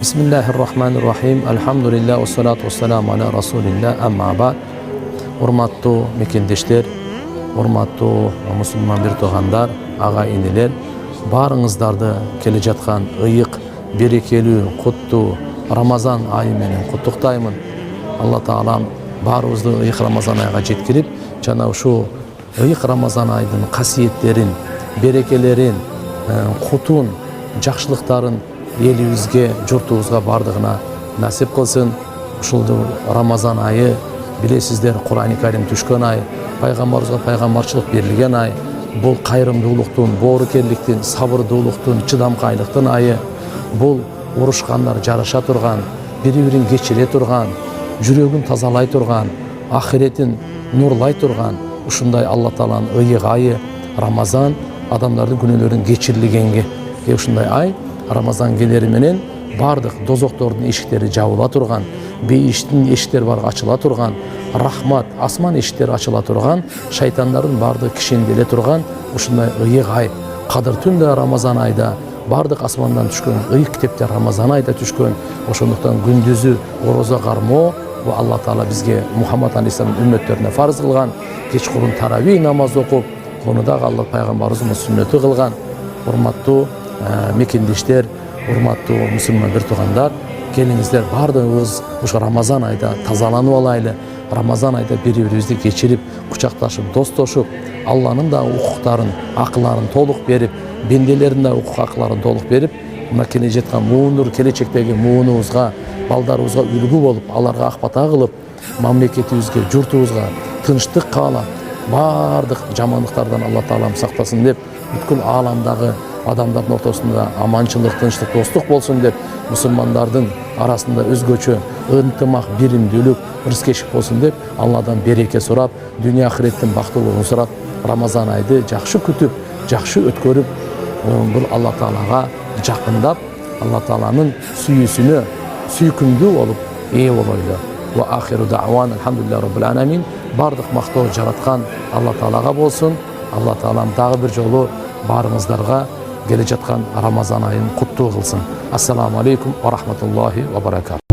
Bismillahirrahmanirrahim. Elhamdülillah ve salatu ve selamu ala Resulillah. Amma ba'd. Urmattu mekendештер, urmattu musulman bir toğanдар, ağa iniler, barыңыздарды келе жатқан ıyık, берекелүү, куттуу Рамазан айы менен куттуктаймын. Алла Таалам барыбызды ıyık Рамазан айга жеткирип, жана ушу ıyık Рамазан айдын касиеттерин, берекелерин, кутун, жакшылыктарын елімізге, жұртымызға бардығына насип қылсын. Ушул Рамазан айы, билесиздер, Кур'ан-ы Карим түшкөн ай, пайгамбарыбызга пайгамбарчылык берилген ай. Бул кайрымдуулуктун, боорукерликтин, сабырдуулуктун, чыдамкайлыктын айы. Бул урушкандар жараша турган, бири-бирин кечире турган, жүрөгүн тазалай турган, ахиретин нурлай турган ушундай Алла Тааланын ıyık айы Рамазан, адамдардын күнөөлөрүн кечирилгенге ушундай ай. Рамазан келери менен бардык дозоктордун эшиктери жабыла турган, бейиштин эшиктери бар ачыла турган, рахмат, асман эшиктери ачыла турган, шайтандардын бардыгы кишенделе турган ушундай ıyık ай. Кадыр түндө Рамазан айда бардык асмандан түшкөн ıyık китептер Рамазан айда түшкөн. Ошондуктан күндүзү орозо кармоо бу Алла Таала бизге Мухаммад алейхиссаламдын үммөттөрүнө фарз кылган. Кечкурун тарави намаз окуп, муну дагы Алла пайгамбарыбыздын сүннөтү кылган. Урматтуу мекендештер, урматтуу мусулман бир туугандар, келиңиздер бардыгыбыз ушу Рамазан айда тазаланып алайлы. Рамазан айда бири-бирибизди кечирип, кучакташып, достошуп, Алланын да укуктарын, акыларын толук берип, бенделердин да укук акыларын толук берип, мына келе жаткан муунур келечектеги муунубузга, балдарыбызга үлгү болуп, аларга акбата кылып, мамлекетибизге, журтубузга тынчтык каалап, бардык жамандыктардан Алла Таалам сактасын деп, бүткүл ааламдагы адамдардын ортосунда аманчылык, тынчтык, достук болсун деп, мусулмандардын арасында өзгөчө ынтымак, биримдүүлүк, ырыскечик болсун деп, Алладан береке сурап, дүйнө ахиреттин бактылыгын сурап, Рамазан айды жакшы күтүп, жакшы өткөрүп, бул Алла Таалага жакындап, Алла Тааланын сүйүүсүнө сүйкүмдүү болуп ээ болойлу. Ва ахиру даъван алхамдулиллахи rabbil alamin. Бардык мактоо жараткан Алла Таалага болсун. Алла Таалам дагы бир жолу барыңыздарга келе жаткан Рамазан айын куттуу кылсын. Ассаламу алейкум ва рахматуллахи ва баракатух.